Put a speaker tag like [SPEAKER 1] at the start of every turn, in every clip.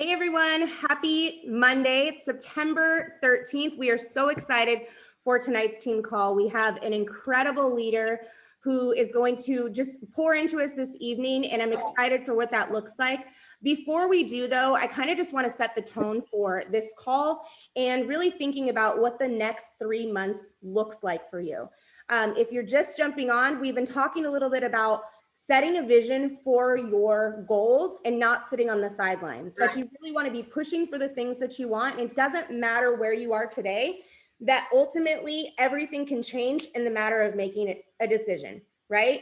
[SPEAKER 1] Hey everyone, happy Monday. It's September 13th. We are so excited for tonight's team call. We have an incredible leader who is going to just pour into us this evening, and I'm excited for what that looks like. Before we do though, I kind of just want to set the tone for this call and really thinking about what the next 3 months looks like for you. If you're just jumping on, we've been talking a little bit about setting a vision for your goals and not sitting on the sidelines, that you really want to be pushing for the things that you want. And it doesn't matter where you are today, that ultimately everything can change in the matter of making a decision, right?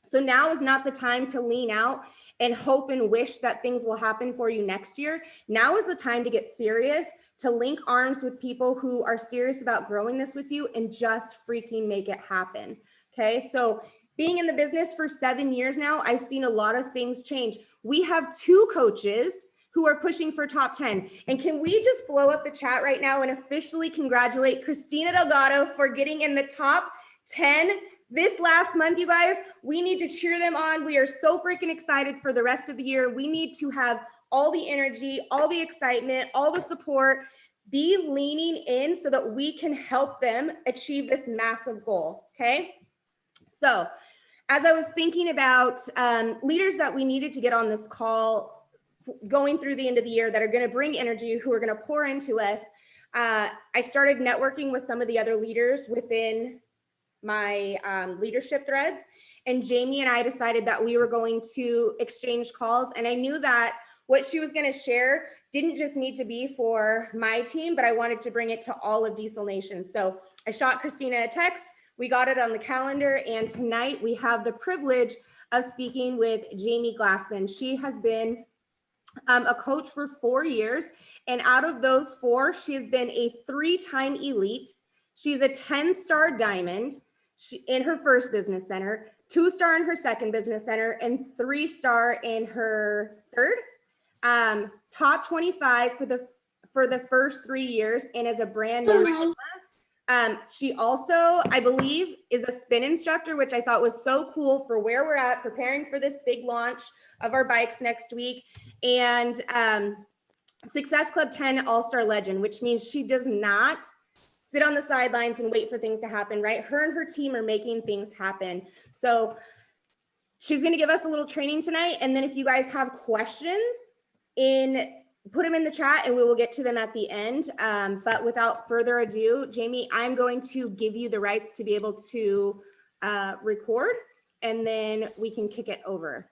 [SPEAKER 1] So now is not the time to lean out and hope and wish that things will happen for you next year. Now is the time to get serious, to link arms with people who are serious about growing this with you and just freaking make it happen. Okay, so being in the business for 7 years now, I've seen a lot of things change. We have 2 coaches who are pushing for top 10. And can we just blow up the chat right now and officially congratulate Christina Delgado for getting in the top 10 this last month, you guys? We need to cheer them on. We are so freaking excited for the rest of the year. We need to have all the energy, all the excitement, all the support, be leaning in so that we can help them achieve this massive goal, okay? So as I was thinking about leaders that we needed to get on this call going through the end of the year that are going to bring energy, who are going to pour into us, I started networking with some of the other leaders within my leadership threads. And Jamie and I decided that we were going to exchange calls. And I knew that what she was going to share didn't just need to be for my team, but I wanted to bring it to all of Diesel Nation. So I shot Christina a text. We got it on the calendar, and tonight we have the privilege of speaking with Jamie Glassman. She has been a coach for 4 years, and out of those 4, she has been a 3-time elite. She's a 10-star diamond in her first business center, 2-star in her second business center, and 3-star in her third. Top 25 for the first 3 years, and as a brand new. She also, I believe, is a spin instructor, which I thought was so cool for where we're at, preparing for this big launch of our bikes next week. And Success Club 10 All-Star Legend, which means she does not sit on the sidelines and wait for things to happen, right? Her and her team are making things happen. So she's going to give us a little training tonight. And then if you guys have questions, put them in the chat and we will get to them at the end. But without further ado, Jamie, I'm going to give you the rights to be able to record, and then we can kick it over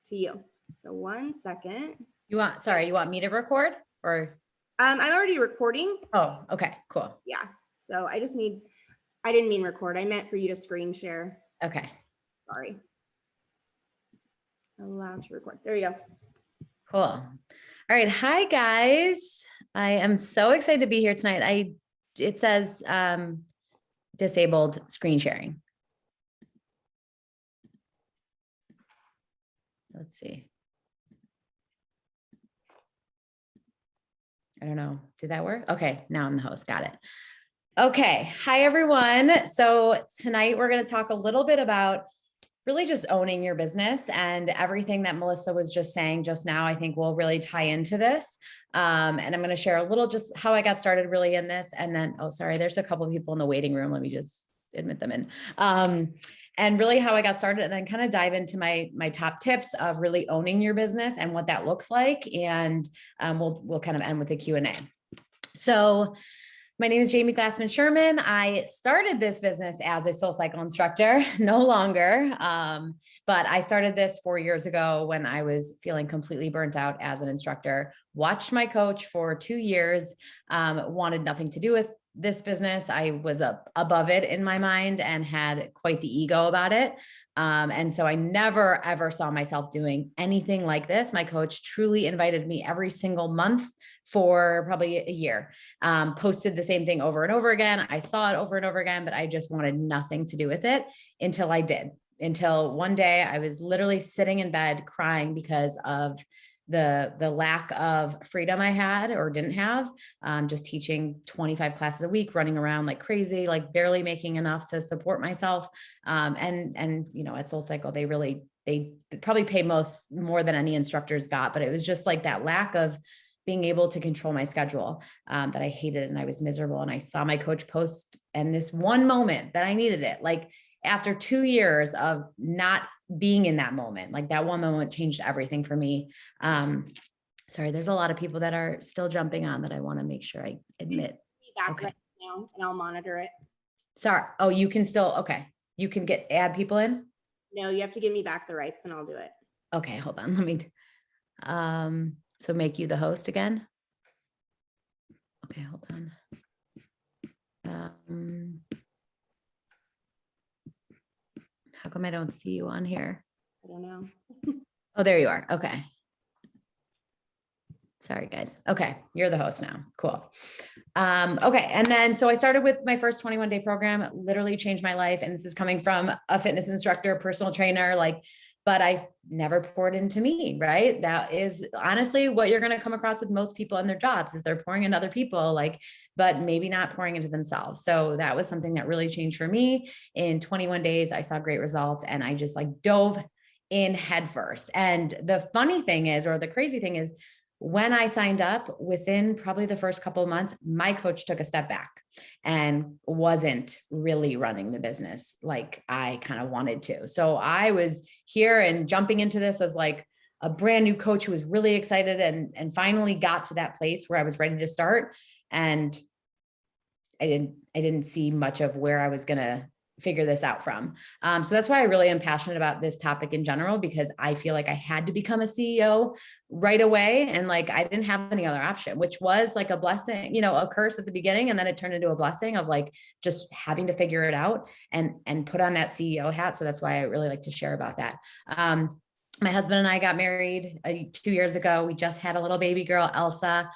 [SPEAKER 1] to you. So 1 second.
[SPEAKER 2] You want me to record or?
[SPEAKER 1] I'm already recording.
[SPEAKER 2] Oh, okay, cool.
[SPEAKER 1] Yeah. So I didn't mean record. I meant for you to screen share.
[SPEAKER 2] Okay.
[SPEAKER 1] Sorry. Allowed to record. There you go.
[SPEAKER 2] Cool. All right. Hi, guys. I am so excited to be here tonight. It says disabled screen sharing. Let's see. I don't know. Did that work? Okay. Now I'm the host. Got it. Okay. Hi, everyone. So tonight we're going to talk a little bit about really just owning your business, and everything that Melissa was just saying just now, I think will really tie into this. And I'm going to share a little just how I got started really in this. And then, oh, sorry, there's a couple of people in the waiting room. Let me just admit them in. And really how I got started, and then kind of dive into my top tips of really owning your business and what that looks like. And we'll kind of end with a Q&A. So my name is Jamie Glassman Sherman. I started this business as a SoulCycle instructor, no longer, but I started this 4 years ago when I was feeling completely burnt out as an instructor. Watched my coach for 2 years, wanted nothing to do with this business. I was above it in my mind and had quite the ego about it. And so I never, ever saw myself doing anything like this. My coach truly invited me every single month for probably a year, posted the same thing over and over again. I saw it over and over again, but I just wanted nothing to do with it until I did. Until one day I was literally sitting in bed crying because of the lack of freedom I had or didn't have, just teaching 25 classes a week, running around like crazy, like barely making enough to support myself. And, you know, at SoulCycle, they really they probably pay more than any instructors got, but it was just like that lack of being able to control my schedule that I hated, and I was miserable. And I saw my coach post, and this one moment that I needed it, like after 2 years of not being in that moment, like that one moment changed everything for me. Sorry, there's a lot of people that are still jumping on that I want to make sure I admit.
[SPEAKER 1] Back
[SPEAKER 2] Okay.
[SPEAKER 1] right now, and I'll monitor it.
[SPEAKER 2] Sorry. Oh, you can still, okay. You can add people in?
[SPEAKER 1] No, you have to give me back the rights and I'll do it.
[SPEAKER 2] Okay, hold on. Let me, so make you the host again. Okay, hold on. How come I don't see you on here?
[SPEAKER 1] I don't know.
[SPEAKER 2] Oh, there you are. Okay. Sorry, guys. Okay. You're the host now. Cool. Okay. And then, so I started with my first 21-day program. It literally changed my life. And this is coming from a fitness instructor, personal trainer, but I've never poured into me, right? That is honestly what you're going to come across with most people in their jobs, is they're pouring into other people, but maybe not pouring into themselves. So that was something that really changed for me. In 21 days, I saw great results, and I just dove in headfirst. And the funny thing is, or the crazy thing is, when I signed up, within probably the first couple of months, my coach took a step back and wasn't really running the business like I kind of wanted to. So I was here and jumping into this as a brand new coach who was really excited and finally got to that place where I was ready to start. And I didn't see much of where I was going to figure this out from. So that's why I really am passionate about this topic in general, because I feel like I had to become a CEO right away. And I didn't have any other option, which was a blessing, a curse at the beginning. And then it turned into a blessing of just having to figure it out and put on that CEO hat. So that's why I really like to share about that. My husband and I got married 2 years ago. We just had a little baby girl, Elsa.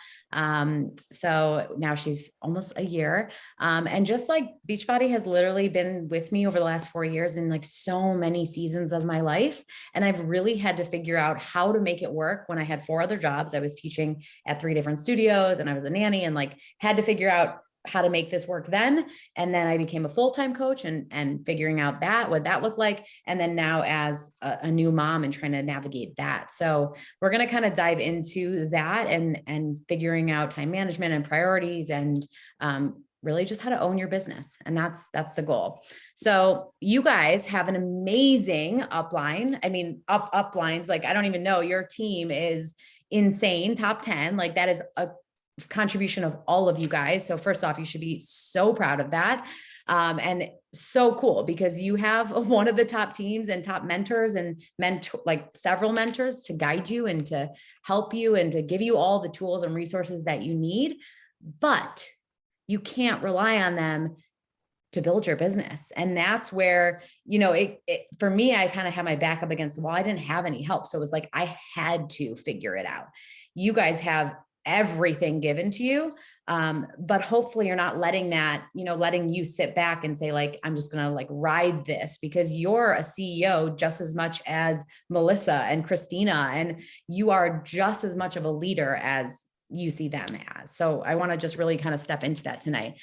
[SPEAKER 2] So now she's almost a year. And just Beachbody has literally been with me over the last 4 years in so many seasons of my life. And I've really had to figure out how to make it work. When I had 4 other jobs, I was teaching at 3 different studios, and I was a nanny, and had to figure out how to make this work then. And then I became a full-time coach and figuring out what that looked like. And then now as a new mom and trying to navigate that. So we're going to kind of dive into that and figuring out time management and priorities, and really just how to own your business. And that's the goal. So you guys have an amazing upline. I mean, uplines, I don't even know, your team is insane. Top 10, that is a contribution of all of you guys. So first off, you should be so proud of that. And so cool, because you have one of the top teams and top mentors and several mentors to guide you and to help you and to give you all the tools and resources that you need. But you can't rely on them to build your business. And that's where, for me, I kind of had my back up against the wall. I didn't have any help. So it was I had to figure it out. You guys have everything given to you. But hopefully you're not letting that, letting you sit back and say, I'm just going to ride this, because you're a CEO just as much as Melissa and Christina, and you are just as much of a leader as you see them as. So I want to just really kind of step into that tonight.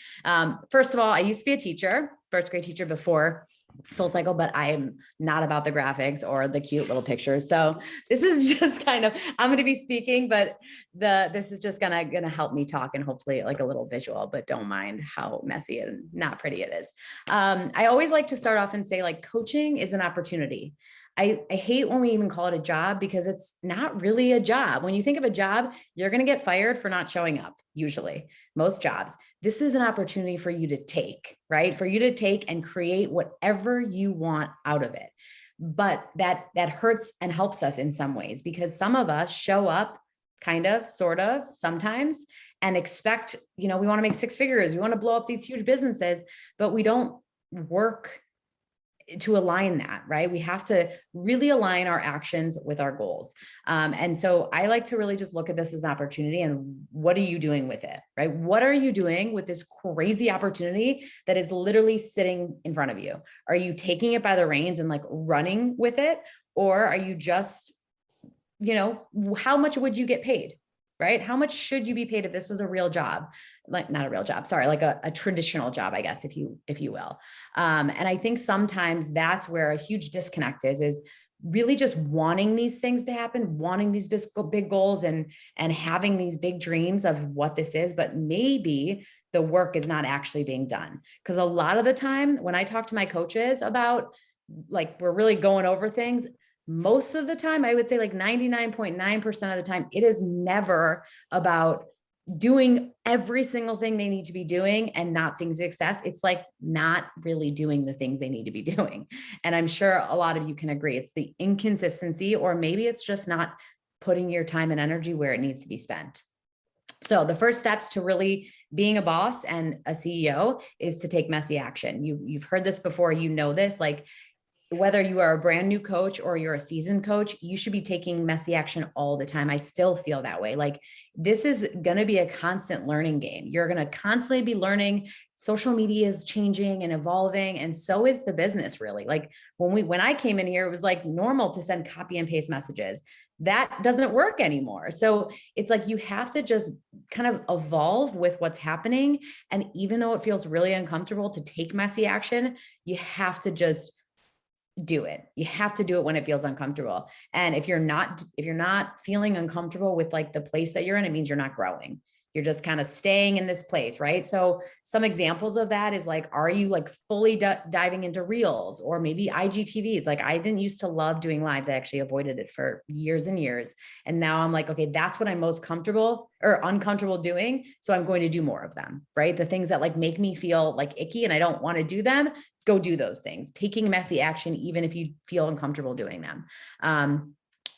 [SPEAKER 2] First of all, I used to be a teacher, first grade teacher before Soul Cycle, but I'm not about the graphics or the cute little pictures. So this is just kind of, I'm going to be speaking, but this is just going to help me talk, and hopefully a little visual, but don't mind how messy and not pretty it is. I always like to start off and say coaching is an opportunity. I hate when we even call it a job, because it's not really a job. When you think of a job, you're going to get fired for not showing up. Usually, most jobs. This is an opportunity for you to take, right? For you to take and create whatever you want out of it. But that hurts and helps us in some ways, because some of us show up kind of, sort of, sometimes, and expect, we want to make 6 figures. We want to blow up these huge businesses, but we don't work to align that, right? We have to really align our actions with our goals. And so I like to really just look at this as an opportunity, and what are you doing with it, right? What are you doing with this crazy opportunity that is literally sitting in front of you? Are you taking it by the reins and running with it? Or are you just, how much would you get paid? Right? How much should you be paid if this was a real job? Not a real job, sorry, a traditional job, I guess, if you will. And I think sometimes that's where a huge disconnect is really just wanting these things to happen, wanting these big goals and having these big dreams of what this is, but maybe the work is not actually being done. Because a lot of the time when I talk to my coaches about like, we're really going over things, most of the time, I would say like 99.9% of the time, it is never about doing every single thing they need to be doing and not seeing success. It's like not really doing the things they need to be doing. And I'm sure a lot of you can agree. It's the inconsistency, or maybe it's just not putting your time and energy where it needs to be spent. So the first steps to really being a boss and a CEO is to take messy action. You've heard this before, you know this, like whether you are a brand new coach or you're a seasoned coach, you should be taking messy action all the time. I still feel that way. Like this is going to be a constant learning game. You're going to constantly be learning. Social media is changing and evolving. And so is the business really. Like when I came in here, it was like normal to send copy and paste messages. That doesn't work anymore. So it's like, you have to just kind of evolve with what's happening. And even though it feels really uncomfortable to take messy action, you have to just do it. You have to do it when it feels uncomfortable. And if you're not feeling uncomfortable with like the place that you're in, it means you're not growing. You're just kind of staying in this place, right? So some examples of that is like, are you like fully diving into reels or maybe IGTVs? Like I didn't used to love doing lives. I actually avoided it for years and years. And now I'm like, okay, that's what I'm most comfortable or uncomfortable doing. So I'm going to do more of them, right? The things that like make me feel like icky and I don't want to do them, go do those things, taking messy action, even if you feel uncomfortable doing them.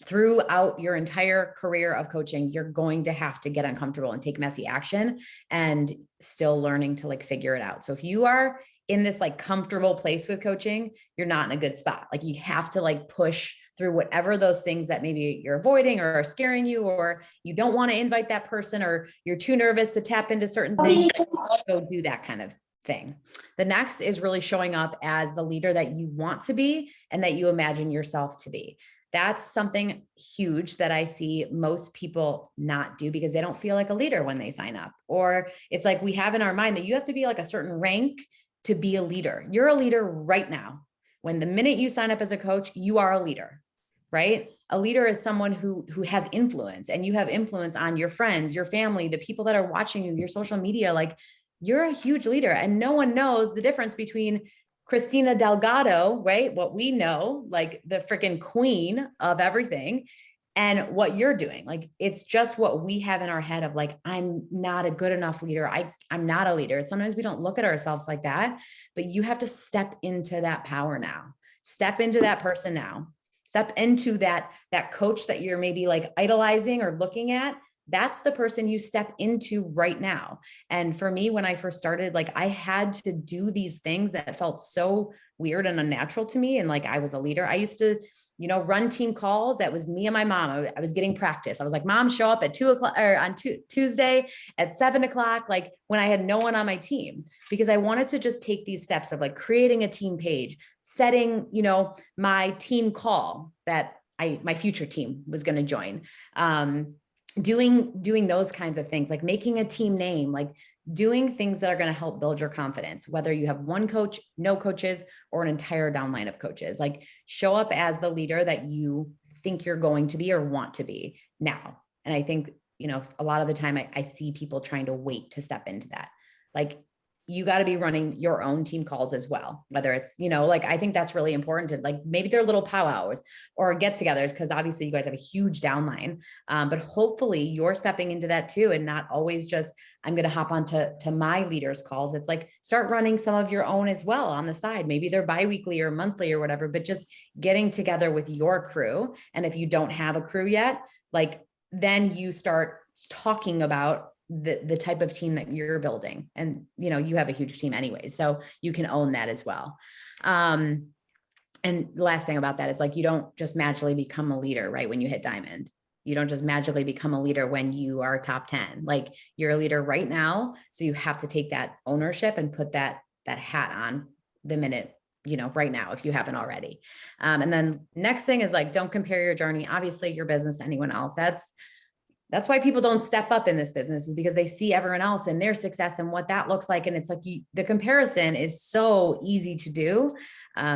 [SPEAKER 2] Throughout your entire career of coaching, you're going to have to get uncomfortable and take messy action and still learning to like figure it out. So if you are in this like comfortable place with coaching, you're not in a good spot. Like you have to like push through whatever those things that maybe you're avoiding or are scaring you, or you don't want to invite that person, or you're too nervous to tap into certain things. Go do that kind of thing. The next is really showing up as the leader that you want to be and that you imagine yourself to be. That's something huge that I see most people not do because they don't feel like a leader when they sign up. Or it's like we have in our mind that you have to be like a certain rank to be a leader. You're a leader right now. When the minute you sign up as a coach, you are a leader, right? A leader is someone who has influence, and you have influence on your friends, your family, the people that are watching you, your social media. Like you're a huge leader, and no one knows the difference between Christina Delgado, right? What we know, like the freaking queen of everything, and what you're doing. Like, it's just what we have in our head of like, I'm not a good enough leader. I'm not a leader. Sometimes we don't look at ourselves like that, but you have to step into that power now. Step into that person now. Step into that coach that you're maybe like idolizing or looking at. That's the person you step into right now. And for me, when I first started, like I had to do these things that felt so weird and unnatural to me. And like, I was a leader. I used to, run team calls. That was me and my mom. I was getting practice. I was like, Mom, show up at 2:00 or on Tuesday at 7:00, like when I had no one on my team, because I wanted to just take these steps of like creating a team page, setting, my team call that my future team was going to join. Doing those kinds of things, like making a team name, like doing things that are going to help build your confidence, whether you have one coach, no coaches, or an entire downline of coaches. Like show up as the leader that you think you're going to be or want to be now. And I think, a lot of the time I see people trying to wait to step into that. Like you got to be running your own team calls as well, whether it's, like, I think that's really important to like, maybe they're little powwows or get-togethers, because obviously you guys have a huge downline, but hopefully you're stepping into that too, and not always just, I'm going to hop on to my leaders calls. It's like, start running some of your own as well on the side. Maybe they're biweekly or monthly or whatever, but just getting together with your crew. And if you don't have a crew yet, like then you start talking about the type of team that you're building. And, you have a huge team anyway, so you can own that as well. And the last thing about that is like, you don't just magically become a leader, right? When you hit diamond, you don't just magically become a leader when you are top 10, like you're a leader right now. So you have to take that ownership and put that hat on the minute, right now, if you haven't already. And then next thing is like, don't compare your journey, obviously your business to anyone else. That's why people don't step up in this business, is because they see everyone else and their success and what that looks like. And it's like the comparison is so easy to do.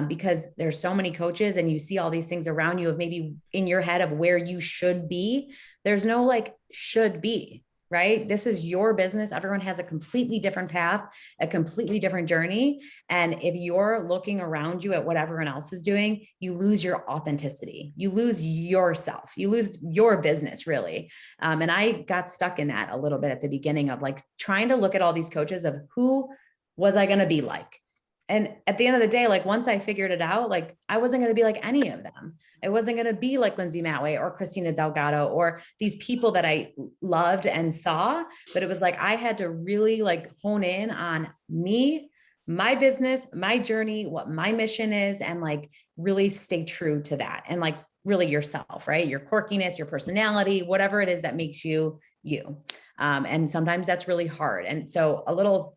[SPEAKER 2] because there's so many coaches and you see all these things around you of maybe in your head of where you should be. There's no like should be, right? This is your business. Everyone has a completely different path, a completely different journey. And if you're looking around you at what everyone else is doing, you lose your authenticity. You lose yourself. You lose your business, really. And I got stuck in that a little bit at the beginning of like trying to look at all these coaches of who was I going to be like? And at the end of the day, like once I figured it out, like I wasn't going to be like any of them. I wasn't going to be like Lindsay Matway or Christina Delgado or these people that I loved and saw, but it was like, I had to really like hone in on me, my business, my journey, what my mission is, and like really stay true to that. And like really yourself, right? Your quirkiness, your personality, whatever it is that makes you, you. And sometimes that's really hard. And so a little,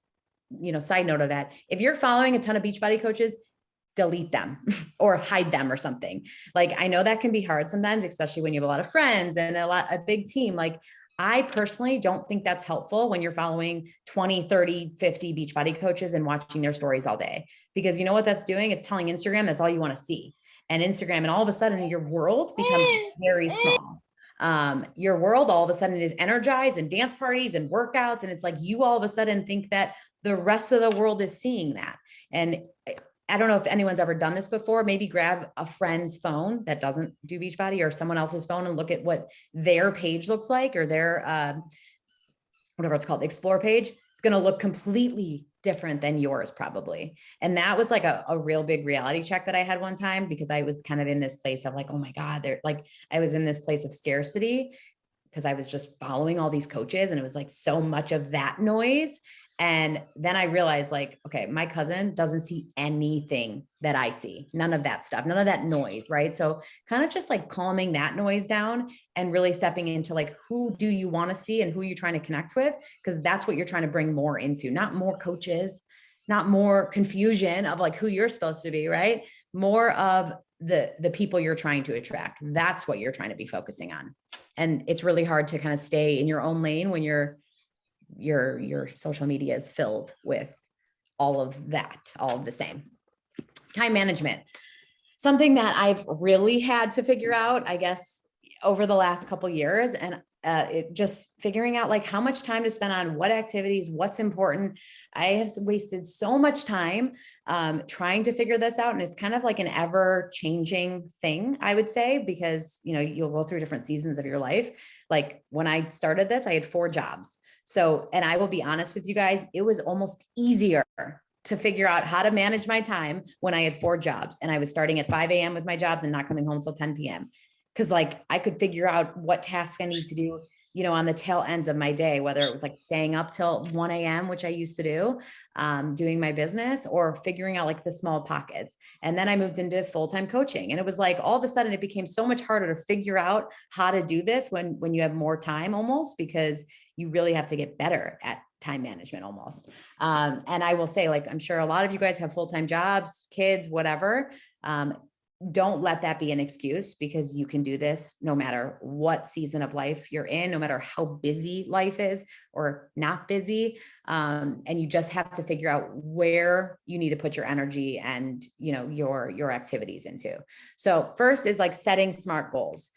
[SPEAKER 2] side note of that, if you're following a ton of Beachbody coaches, delete them or hide them or something. Like, I know that can be hard sometimes, especially when you have a lot of friends and a big team. Like, I personally don't think that's helpful when you're following 20, 30, 50 Beachbody coaches and watching their stories all day, because you know what that's doing? It's telling Instagram that's all you want to see. And Instagram, and all of a sudden your world becomes very small. Your world all of a sudden is energized and dance parties and workouts. And it's like, you all of a sudden think that the rest of the world is seeing that. And I don't know if anyone's ever done this before. Maybe grab a friend's phone that doesn't do Beachbody or someone else's phone and look at what their page looks like, or their, whatever it's called, the explore page. It's going to look completely different than yours probably. And that was like a real big reality check that I had one time, because I was kind of in this place of like, oh my God, they're like, I was in this place of scarcity because I was just following all these coaches, and it was like so much of that noise. And then I realized like, okay, my cousin doesn't see anything that I see, none of that stuff, none of that noise. Right. So kind of just like calming that noise down and really stepping into like, who do you want to see and who you're trying to connect with? Because that's what you're trying to bring more into, not more coaches, not more confusion of like who you're supposed to be, right? More of the people you're trying to attract. That's what you're trying to be focusing on. And it's really hard to kind of stay in your own lane when your social media is filled with all of that, all of the same. Time management, something that I've really had to figure out, I guess, over the last couple of years. And it just figuring out like how much time to spend on what activities, what's important. I have wasted so much time trying to figure this out. And it's kind of like an ever changing thing, I would say, because, you'll go through different seasons of your life. Like when I started this, I had 4 jobs. So, and I will be honest with you guys, it was almost easier to figure out how to manage my time when I had 4 jobs and I was starting at 5 a.m. with my jobs and not coming home till 10 p.m. Cause like I could figure out what tasks I need to do, on the tail ends of my day, whether it was like staying up till 1 a.m., which I used to do, doing my business, or figuring out like the small pockets. And then I moved into full-time coaching, and it was like, all of a sudden it became so much harder to figure out how to do this when you have more time almost, because you really have to get better at time management almost. And I will say, like, I'm sure a lot of you guys have full-time jobs, kids, whatever. Don't let that be an excuse, because you can do this no matter what season of life you're in, no matter how busy life is or not busy. And you just have to figure out where you need to put your energy and, your activities into. So first is like setting SMART goals.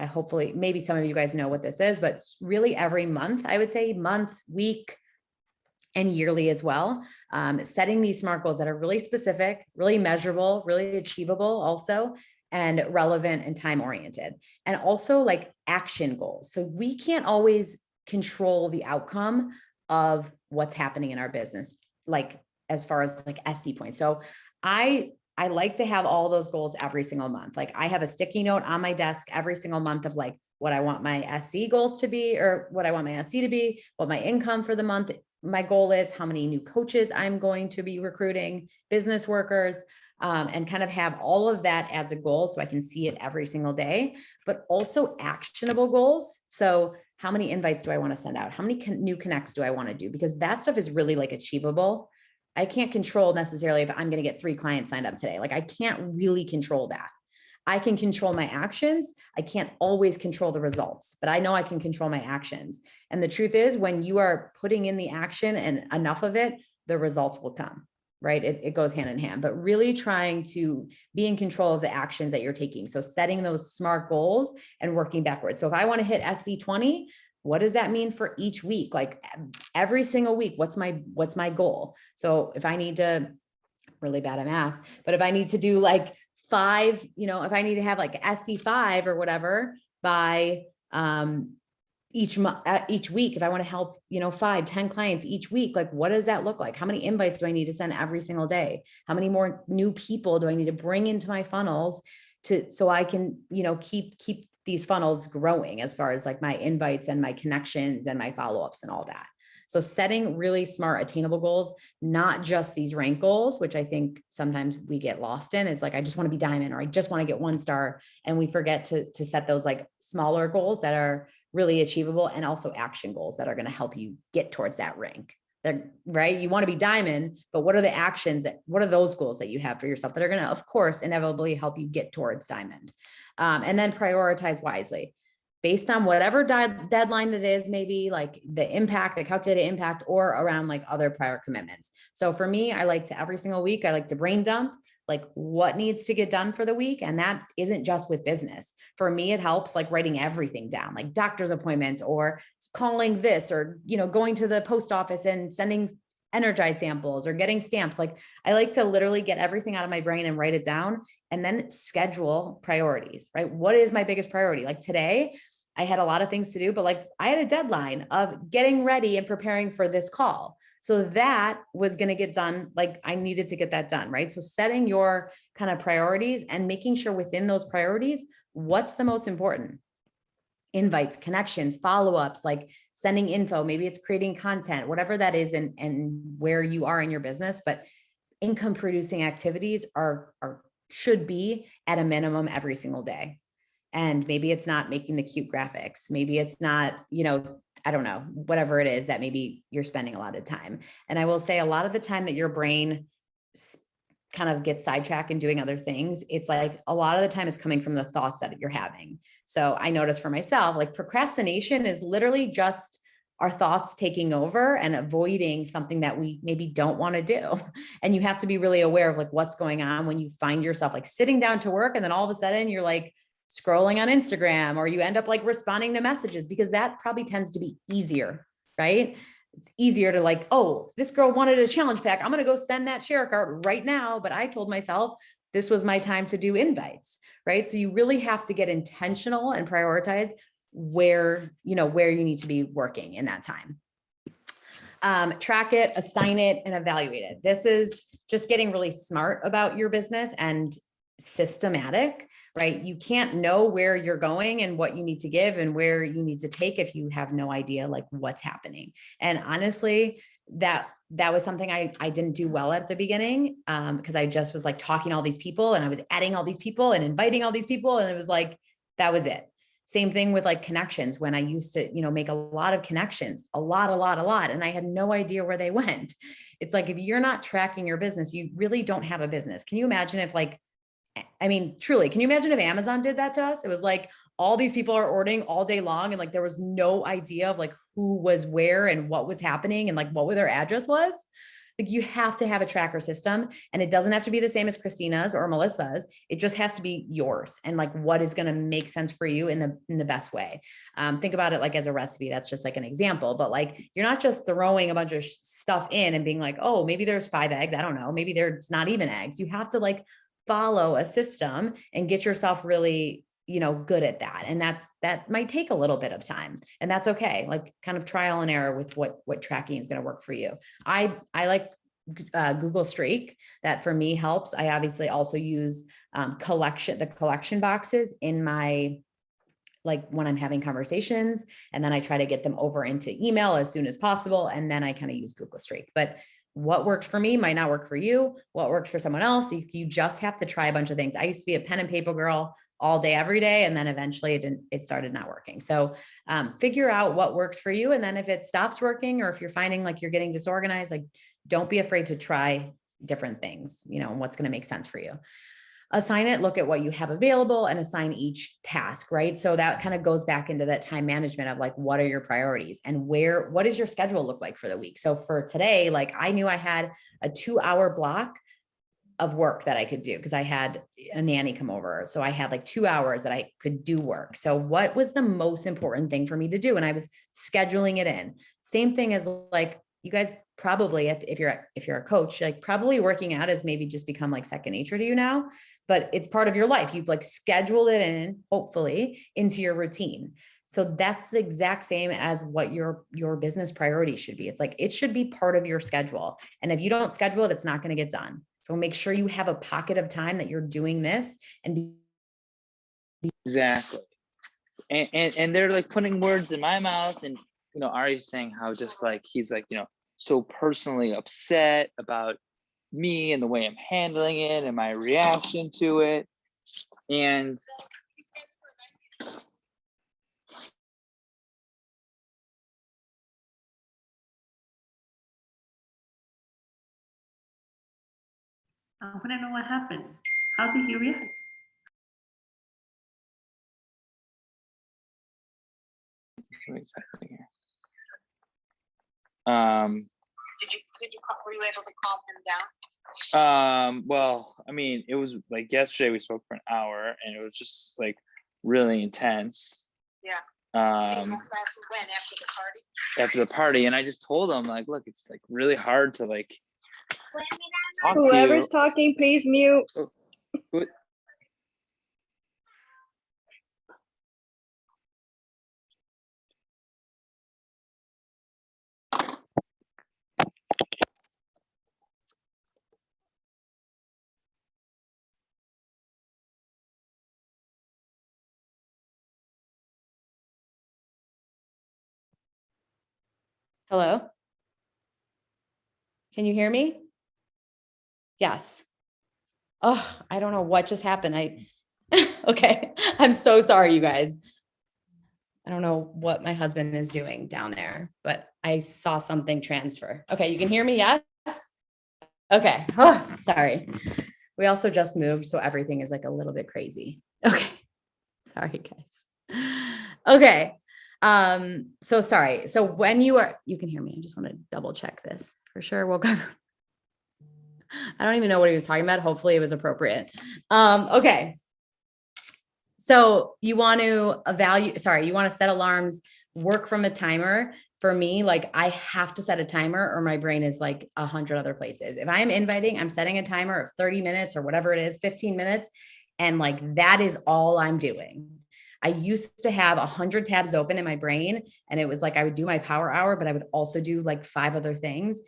[SPEAKER 2] Hopefully, maybe some of you guys know what this is, but really every month, I would say month, week, and yearly as well, setting these SMART goals that are really specific, really measurable, really achievable also, and relevant and time-oriented, and also like action goals. So we can't always control the outcome of what's happening in our business, like as far as like SC points. So I like to have all those goals every single month. Like I have a sticky note on my desk every single month of like what I want my SC goals to be, or what I want my SC to be, what my income for the month, my goal is, how many new coaches I'm going to be recruiting, business workers, and kind of have all of that as a goal so I can see it every single day, but also actionable goals. So how many invites do I want to send out? How many new connects do I want to do? Because that stuff is really like achievable. I can't control necessarily if I'm going to get 3 clients signed up today. Like I can't really control that. I can control my actions. I can't always control the results, but I know I can control my actions. And the truth is, when you are putting in the action and enough of it, the results will come. right? It goes hand in hand, but really trying to be in control of the actions that you're taking. So setting those SMART goals and working backwards. So if I want to hit SC20, what does that mean for each week? Like every single week, what's my goal? So if I need to, really bad at math, but if I need to do like 5, if I need to have like SC5 or whatever by each week, if I want to help 5, 10 clients each week, like what does that look like? How many invites do I need to send every single day? How many more new people do I need to bring into my funnels so I can keep these funnels growing as far as like my invites and my connections and my follow-ups and all that. So setting really smart, attainable goals, not just these rank goals, which I think sometimes we get lost in, is like, I just want to be diamond, or I just want to get 1 star. And we forget to set those like smaller goals that are really achievable, and also action goals that are going to help you get towards that rank. Right? You want to be diamond, but what are the actions what are those goals that you have for yourself that are going to, of course, inevitably help you get towards diamond? And then prioritize wisely based on whatever deadline it is, maybe like the impact, the calculated impact, or around like other prior commitments. So for me, I like to every single week, I like to brain dump like what needs to get done for the week. And that isn't just with business. For me, it helps like writing everything down, like doctor's appointments or calling this, or, going to the post office and sending energize samples or getting stamps. Like I like to literally get everything out of my brain and write it down, and then schedule priorities, right? What is my biggest priority? Like today, I had a lot of things to do, but like I had a deadline of getting ready and preparing for this call. So that was going to get done. Like I needed to get that done, right? So setting your kind of priorities and making sure within those priorities, what's the most important? Invites, connections, follow-ups, like sending info, maybe it's creating content, whatever that is, and where you are in your business. But income producing activities should be at a minimum every single day. And maybe it's not making the cute graphics. Maybe it's not, I don't know, whatever it is that maybe you're spending a lot of time. And I will say a lot of the time that your brain kind of gets sidetracked and doing other things, it's like a lot of the time is coming from the thoughts that you're having. So I noticed for myself, like procrastination is literally just our thoughts taking over and avoiding something that we maybe don't want to do. And you have to be really aware of like what's going on when you find yourself like sitting down to work and then all of a sudden you're like scrolling on Instagram, or you end up like responding to messages, because that probably tends to be easier, right? It's easier to like, oh, this girl wanted a challenge pack, I'm going to go send that share cart right now. But I told myself this was my time to do invites, right? So you really have to get intentional and prioritize where you need to be working in that time. Track it, assign it, and evaluate it. This is just getting really smart about your business and systematic, right? You can't know where you're going and what you need to give and where you need to take if you have no idea like what's happening. And honestly, that was something I didn't do well at the beginning, because I just was like talking to all these people, and I was adding all these people and inviting all these people. And it was like, that was it. Same thing with like connections. When I used to, make a lot of connections, a lot, and I had no idea where they went. It's like, if you're not tracking your business, you really don't have a business. Can you imagine if truly, can you imagine if Amazon did that to us? It was like all these people are ordering all day long, and like there was no idea of like who was where and what was happening and like what their address was. Like you have to have a tracker system, and it doesn't have to be the same as Christina's or Melissa's. It just has to be yours, and like what is going to make sense for you in the best way. Think about it like as a recipe. That's just like an example, but like you're not just throwing a bunch of stuff in and being like, oh, maybe there's 5 eggs. I don't know. Maybe there's not even eggs. You have to like follow a system and get yourself really, good at that. And that might take a little bit of time, and that's okay. Like kind of trial and error with what tracking is going to work for you. I like Google Streak. That for me helps. I obviously also use the collection boxes in my, like when I'm having conversations, and then I try to get them over into email as soon as possible. And then I kind of use Google Streak. But what works for me might not work for you. What works for someone else, you just have to try a bunch of things. I used to be a pen and paper girl all day, every day. And then eventually it started not working. So figure out what works for you. And then if it stops working, or if you're finding like you're getting disorganized, like don't be afraid to try different things, and what's going to make sense for you. assign it, look at what you have available and assign each task, right? So that kind of goes back into that time management of like, what are your priorities and what does your schedule look like for the week? So for today, like I knew I had a 2-hour block of work that I could do because I had a nanny come over. So I had like 2 hours that I could do work. So what was the most important thing for me to do? And I was scheduling it in. Same thing as like you guys probably, if you're a coach, like probably working out has maybe just become like second nature to you now, but it's part of your life. You've like scheduled it in, hopefully, into your routine. So that's the exact same as what your business priority should be. It's like, it should be part of your schedule. And if you don't schedule it, it's not going to get done. So make sure you have a pocket of time that you're doing this and
[SPEAKER 3] Exactly. And they're like putting words in my mouth, and Ari's saying how just like he's like, so personally upset about me and the way I'm handling it and my reaction to it. And
[SPEAKER 4] I want to know what happened. How did he react?
[SPEAKER 3] what's happening here?
[SPEAKER 5] Were you able to calm him down?
[SPEAKER 3] Well, I mean, it was like yesterday we spoke for an hour and it was just like really intense.
[SPEAKER 5] Yeah.
[SPEAKER 3] When after the party, and I just told him like, look, it's like really hard to like talk to you.
[SPEAKER 6] Whoever's talking, please mute.
[SPEAKER 3] What?
[SPEAKER 2] Hello? Can you hear me? Yes. Oh, I don't know what just happened. Okay. I'm so sorry, you guys. I don't know what my husband is doing down there, but I saw something transfer. Okay. You can hear me? Yes. Okay. Oh, sorry. We also just moved, so everything is like a little bit crazy. Okay. Sorry, guys. Okay. So sorry. So when you can hear me. I just want to double check this for sure. We'll go. I don't even know what he was talking about. Hopefully it was appropriate. Okay. So you want to you want to set alarms, work from a timer. For me, like I have to set a timer or my brain is like 100 other places. If I am inviting, I'm setting a timer of 30 minutes or whatever it is, 15 minutes. And like, that is all I'm doing. I used to have 100 tabs open in my brain. And it was like, I would do my power hour, but I would also do like 5 other things.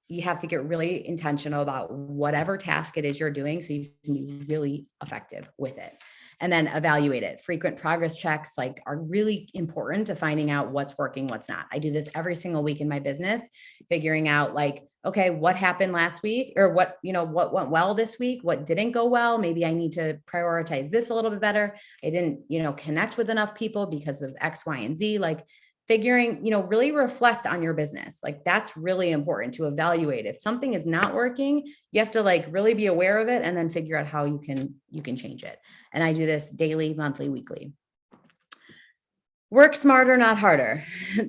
[SPEAKER 2] You have to get really intentional about whatever task it is you're doing so you can be really effective with it. And then evaluate it. Frequent progress checks like are really important to finding out what's working, what's not. I do this every single week in my business, figuring out like, okay, what happened last week or what went well this week, what didn't go well. Maybe I need to prioritize this a little bit better. I didn't, connect with enough people because of X, Y, and Z. Like figuring, really reflect on your business. Like that's really important to evaluate. If something is not working, you have to like really be aware of it and then figure out how you can change it. And I do this daily, monthly, weekly. Work smarter, not harder.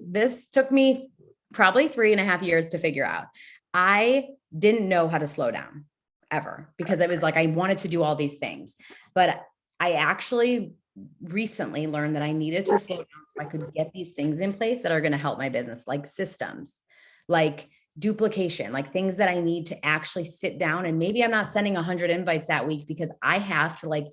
[SPEAKER 2] This took me probably 3.5 years to figure out. I didn't know how to slow down ever because it was like, I wanted to do all these things, but I actually recently learned that I needed to slow down so I could get these things in place that are going to help my business, like systems, like duplication, like things that I need to actually sit down. And maybe I'm not sending 100 invites that week because I have to like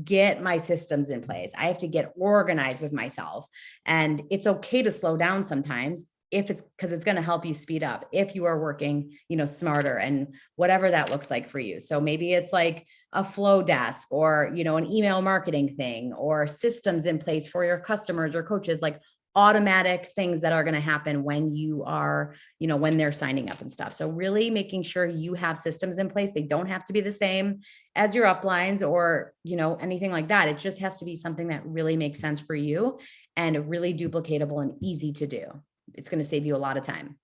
[SPEAKER 2] get my systems in place. I have to get organized with myself. And it's okay to slow down sometimes if it's because it's going to help you speed up if you are working, smarter and whatever that looks like for you. So maybe it's like a flow desk or, an email marketing thing or systems in place for your customers or coaches, like automatic things that are going to happen when you are, when they're signing up and stuff. So really making sure you have systems in place. They don't have to be the same as your uplines or, anything like that. It just has to be something that really makes sense for you and really duplicatable and easy to do. It's going to save you a lot of time.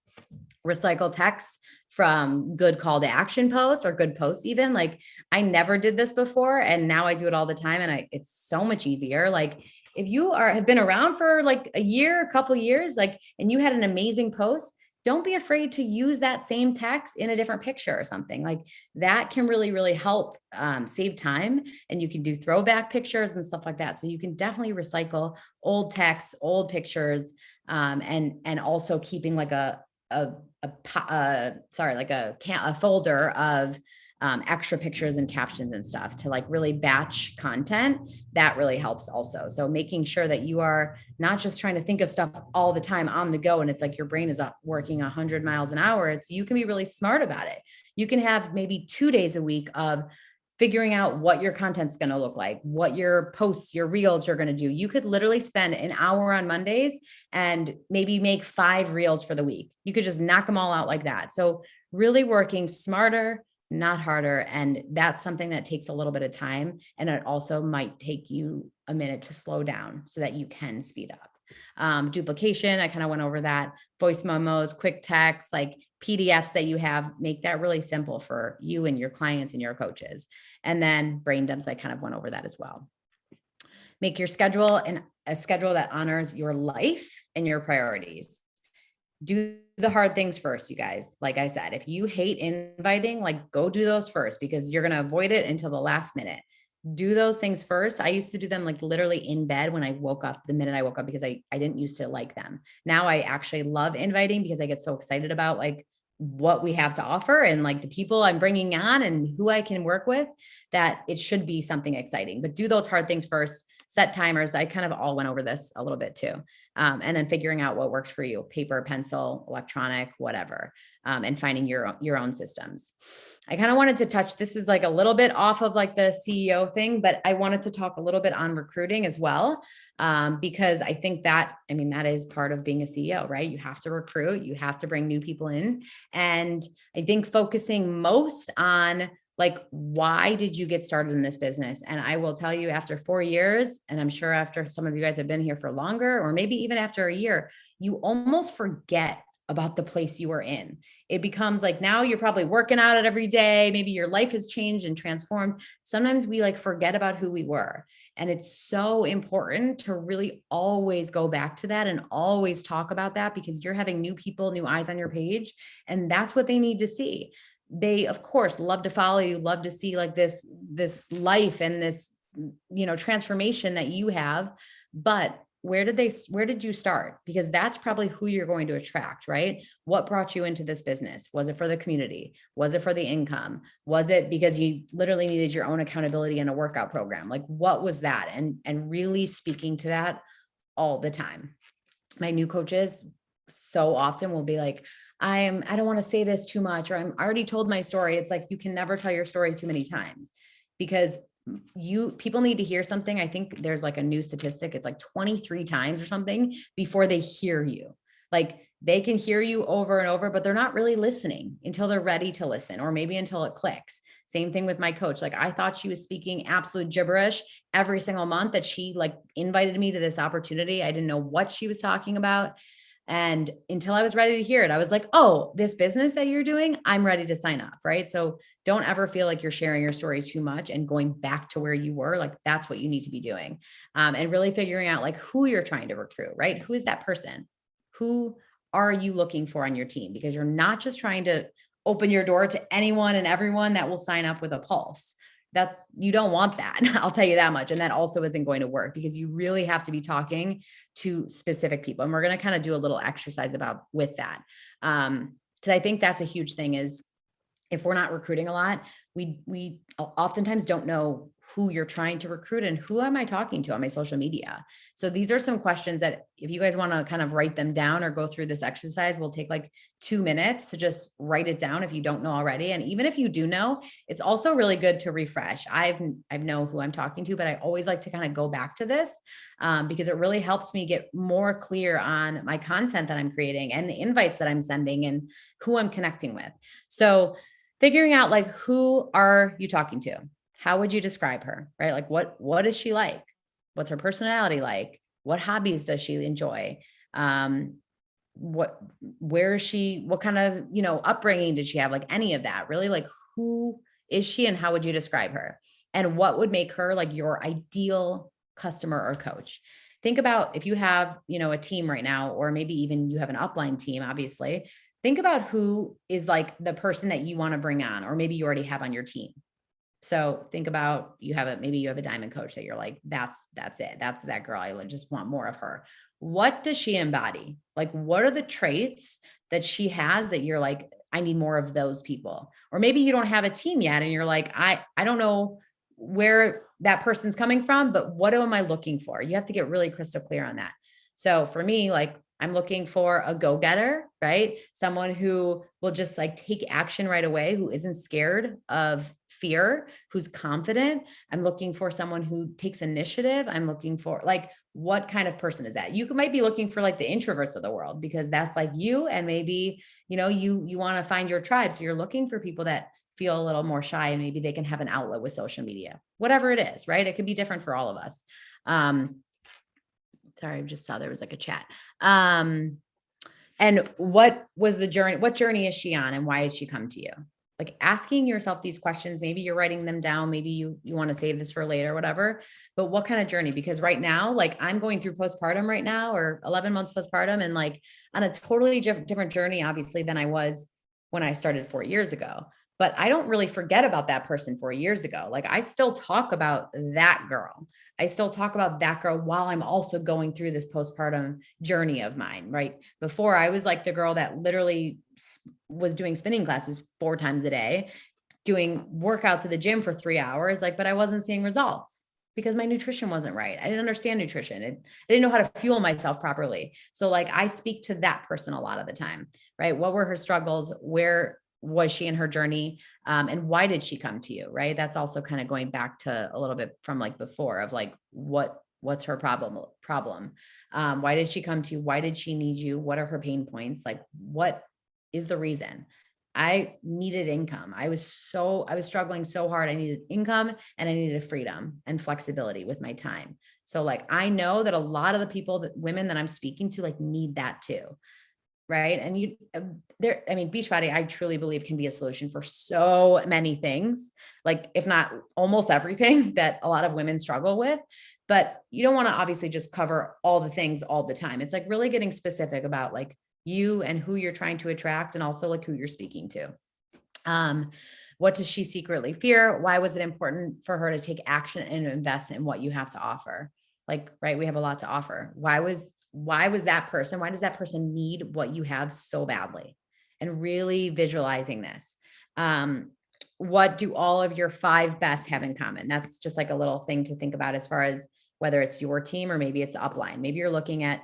[SPEAKER 2] recycle text from good call to action posts or good posts even. Like I never did this before and now I do it all the time and it's so much easier. Like if you have been around for like a year, a couple of years, like, and you had an amazing post, don't be afraid to use that same text in a different picture or something like that can really, really help save time. And you can do throwback pictures and stuff like that. So you can definitely recycle old texts, old pictures, and also keeping like a folder of extra pictures and captions and stuff to like really batch content. That really helps also. So making sure that you are not just trying to think of stuff all the time on the go and it's like your brain is up working 100 miles an hour. It's you can be really smart about it. You can have maybe 2 days a week of figuring out what your content's going to look like, what your posts, your reels you're going to do. You could literally spend an hour on Mondays and maybe make 5 reels for the week. You could just knock them all out like that. So really working smarter, not harder. And that's something that takes a little bit of time. And it also might take you a minute to slow down so that you can speed up. Duplication, I kind of went over that. Voice memos, quick text, like PDFs that you have, make that really simple for you and your clients and your coaches. And then brain dumps, I kind of went over that as well. Make your schedule and a schedule that honors your life and your priorities. Do the hard things first, you guys. Like I said, if you hate inviting, like go do those first because you're going to avoid it until the last minute. Do those things first. I used to do them like literally in bed when I woke up, the minute I woke up, because I didn't used to like them. Now I actually love inviting because I get so excited about like what we have to offer and like the people I'm bringing on and who I can work with, that it should be something exciting. But do those hard things first. Set timers. I kind of all went over this a little bit too. And then figuring out what works for you, paper, pencil, electronic, whatever, and finding your own systems. I kind of wanted to touch, this is like a little bit off of like the CEO thing, but I wanted to talk a little bit on recruiting as well. Because I think that is part of being a CEO, right? You have to recruit, you have to bring new people in. And I think focusing most on like, why did you get started in this business? And I will tell you, after 4 years, and I'm sure after some of you guys have been here for longer, or maybe even after a year, you almost forget about the place you were in. It becomes like, now you're probably working out it every day. Maybe your life has changed and transformed. Sometimes we like forget about who we were. And it's so important to really always go back to that and always talk about that, because you're having new people, new eyes on your page. And that's what they need to see. They, of course, love to follow you, love to see like this life and this, transformation that you have. But where did you start? Because that's probably who you're going to attract, right? What brought you into this business? Was it for the community? Was it for the income? Was it because you literally needed your own accountability in a workout program? Like, what was that? And really speaking to that all the time. My new coaches so often will be like, I don't want to say this too much, or I'm already told my story. It's like, you can never tell your story too many times, because people need to hear something. I think there's like a new statistic. It's like 23 times or something before they hear you. Like they can hear you over and over, but they're not really listening until they're ready to listen, or maybe until it clicks. Same thing with my coach. Like I thought she was speaking absolute gibberish every single month that she like invited me to this opportunity. I didn't know what she was talking about. And until I was ready to hear it, I was like, oh, this business that you're doing, I'm ready to sign up. Right. So don't ever feel like you're sharing your story too much and going back to where you were. Like that's what you need to be doing. And really figuring out like who you're trying to recruit, right? Who is that person? Who are you looking for on your team? Because you're not just trying to open your door to anyone and everyone that will sign up with a pulse. You don't want that. I'll tell you that much. And that also isn't going to work, because you really have to be talking to specific people. And we're going to kind of do a little exercise with that. Because I think that's a huge thing, is if we're not recruiting a lot, we oftentimes don't know who you're trying to recruit and who am I talking to on my social media. So these are some questions that if you guys want to kind of write them down or go through this exercise, we'll take like 2 minutes to just write it down if you don't know already. And even if you do know, it's also really good to refresh. I know who I'm talking to, but I always like to kind of go back to this because it really helps me get more clear on my content that I'm creating and the invites that I'm sending and who I'm connecting with. So figuring out like, who are you talking to? How would you describe her, right? Like what is she like? What's her personality like? What hobbies does she enjoy? where is she, what kind of, upbringing did she have? Like any of that, really, like who is she and how would you describe her? And what would make her like your ideal customer or coach? Think about if you have, a team right now, or maybe even you have an upline team, obviously, think about who is like the person that you want to bring on, or maybe you already have on your team. So think about maybe you have a diamond coach that you're like, that's it. That's that girl. I just want more of her. What does she embody? Like, what are the traits that she has that you're like, I need more of those people? Or maybe you don't have a team yet and you're like, I don't know where that person's coming from, but what am I looking for? You have to get really crystal clear on that. So for me, like, I'm looking for a go-getter, right? Someone who will just like take action right away, who isn't scared of fear, who's confident. I'm looking for someone who takes initiative. I'm looking for like, what kind of person is that? You might be looking for like the introverts of the world, because that's like you. And maybe, you want to find your tribe. So you're looking for people that feel a little more shy, and maybe they can have an outlet with social media, whatever it is, right? It could be different for all of us. Sorry, I just saw there was like a chat. And what was the journey? What journey is she on, and why did she come to you? Like asking yourself these questions. Maybe you're writing them down. Maybe you want to save this for later, whatever, but what kind of journey? Because right now, like I'm going through postpartum right now, or 11 months postpartum, and like on a totally different journey, obviously, than I was when I started 4 years ago. But I don't really forget about that person 4 years ago. Like I still talk about that girl. I still talk about that girl while I'm also going through this postpartum journey of mine, right? Before, I was like the girl that literally was doing spinning classes 4 times a day, doing workouts at the gym for 3 hours, like, but I wasn't seeing results because my nutrition wasn't right. I didn't understand nutrition. I didn't know how to fuel myself properly. So like I speak to that person a lot of the time, right? What were her struggles? Where was she in her journey? And why did she come to you? Right. That's also kind of going back to a little bit from like before of like, what's her problem? Why did she come to you? Why did she need you? What are her pain points? Like, what is the reason? I needed income. I was struggling so hard. I needed income, and I needed freedom and flexibility with my time. So like, I know that a lot of the women that I'm speaking to, like, need that too. Right. And Beachbody, I truly believe, can be a solution for so many things, like if not almost everything that a lot of women struggle with. But you don't want to obviously just cover all the things all the time. It's like really getting specific about like you and who you're trying to attract, and also like who you're speaking to. What does she secretly fear? Why was it important for her to take action and invest in what you have to offer? Like, right, we have a lot to offer. Why does that person need what you have so badly? And really visualizing this. What do all of your 5 best have in common? That's just like a little thing to think about as far as whether it's your team or maybe it's upline. Maybe you're looking at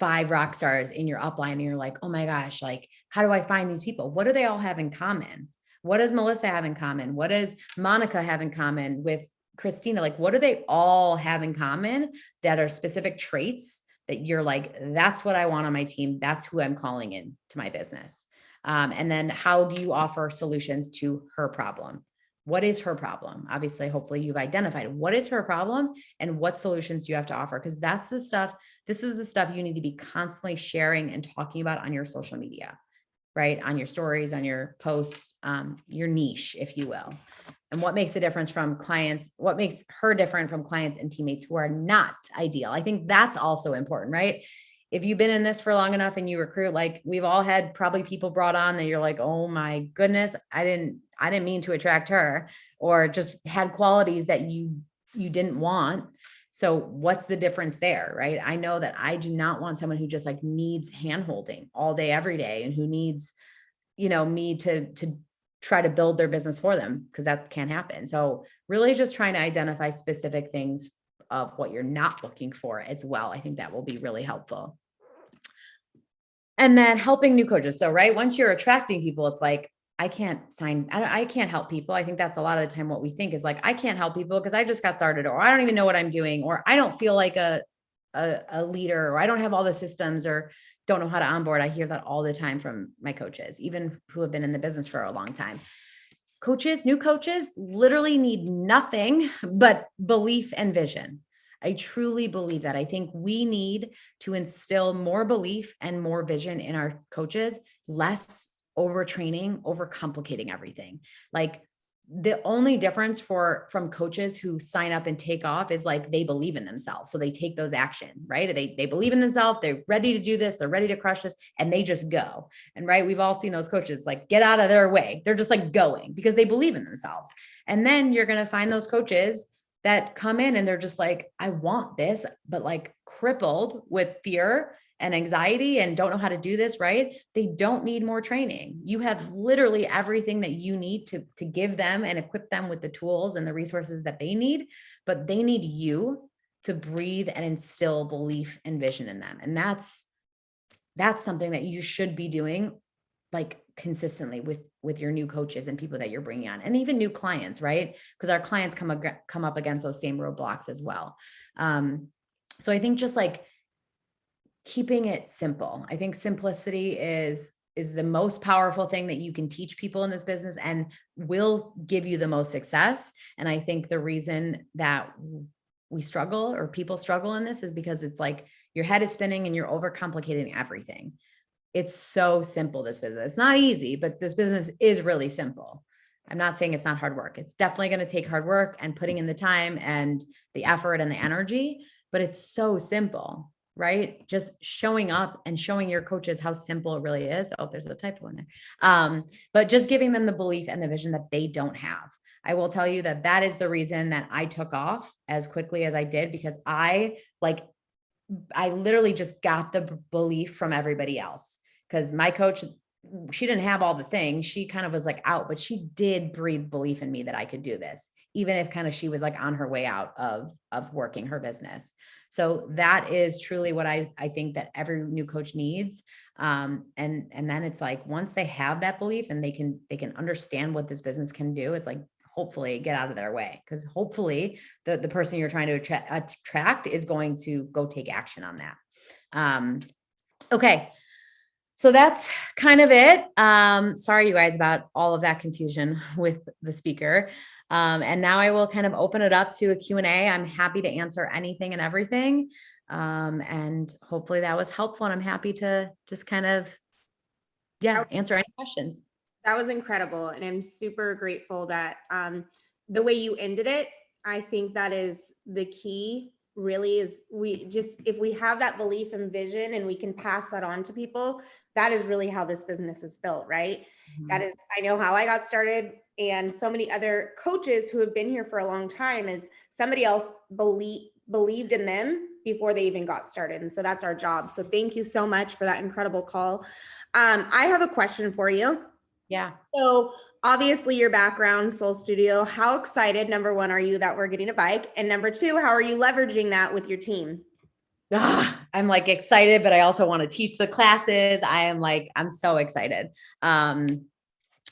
[SPEAKER 2] 5 rock stars in your upline and you're like, oh my gosh, like, how do I find these people? What do they all have in common? What does Melissa have in common? What does Monica have in common with Christina? Like, what do they all have in common that are specific traits that you're like, that's what I want on my team. That's who I'm calling in to my business. And then how do you offer solutions to her problem? What is her problem? Obviously, hopefully you've identified what is her problem and what solutions do you have to offer? Because that's the stuff, this is the stuff you need to be constantly sharing and talking about on your social media, right? On your stories, on your posts, your niche, if you will. And what makes a difference from clients, what makes her different from clients and teammates who are not ideal. I think that's also important, right? If you've been in this for long enough and you recruit, like we've all had probably people brought on that you're like, oh my goodness, I didn't mean to attract her, or just had qualities that you didn't want. So what's the difference there, right? I know that I do not want someone who just like needs hand-holding all day, every day, and who needs, me to try to build their business for them, because that can't happen. So really just trying to identify specific things of what you're not looking for as well. I think that will be really helpful. And then helping new coaches. So, right, once you're attracting people, it's like, I can't help people. I think that's a lot of the time what we think is like, I can't help people because I just got started, or I don't even know what I'm doing, or I don't feel like a leader, or I don't have all the systems, or don't know how to onboard. I hear that all the time from my coaches, even who have been in the business for a long time. New coaches literally need nothing but belief and vision. I truly believe that. I think we need to instill more belief and more vision in our coaches, less overtraining, overcomplicating everything. Like the only difference from coaches who sign up and take off is like they believe in themselves. So they take those action, right? They believe in themselves, they're ready to do this, they're ready to crush this, and they just go. And right, we've all seen those coaches like get out of their way. They're just like going because they believe in themselves. And then you're going to find those coaches that come in and they're just like, I want this, but like crippled with fear and anxiety and don't know how to do this, right? They don't need more training. You have literally everything that you need to give them and equip them with the tools and the resources that they need, but they need you to breathe and instill belief and vision in them. And that's something that you should be doing like consistently with your new coaches and people that you're bringing on, and even new clients, right? Because our clients come up against those same roadblocks as well. So I think just like keeping it simple. I think simplicity is the most powerful thing that you can teach people in this business and will give you the most success. And I think the reason that we struggle or people struggle in this is because it's like your head is spinning and you're overcomplicating everything. It's so simple, this business. It's not easy, but this business is really simple. I'm not saying it's not hard work. It's definitely going to take hard work and putting in the time and the effort and the energy, but it's so simple, right? Just showing up and showing your coaches how simple it really is. Oh, there's a typo in there. But just giving them the belief and the vision that they don't have. I will tell you that that is the reason that I took off as quickly as I did, because I literally just got the belief from everybody else. Because my coach, she didn't have all the things. She kind of was like out, but she did breathe belief in me that I could do this, even if kind of she was like on her way out of working her business. So that is truly what I think that every new coach needs. And then it's like, once they have that belief and they can understand what this business can do, it's like, hopefully get out of their way, because hopefully the person you're trying to attract is going to go take action on that. Okay. So that's kind of it. Sorry, you guys, about all of that confusion with the speaker. And now I will kind of open it up to a Q&A. I'm happy to answer anything and everything. And hopefully that was helpful. And I'm happy to just kind of, answer any questions.
[SPEAKER 1] That was incredible. And I'm super grateful that the way you ended it, I think that is the key. Really is if we have that belief and vision and we can pass that on to people, that is really how this business is built, right? Mm-hmm. That is, I know how I got started, and so many other coaches who have been here for a long time is somebody else believed in them before they even got started. And so that's our job. So thank you so much for that incredible call. I have a question for you.
[SPEAKER 2] Yeah.
[SPEAKER 1] So obviously your background, Soul Studio, how excited, number one, are you that we're getting a bike? And number two, how are you leveraging that with your team?
[SPEAKER 2] I'm like excited, but I also want to teach the classes. I'm so excited.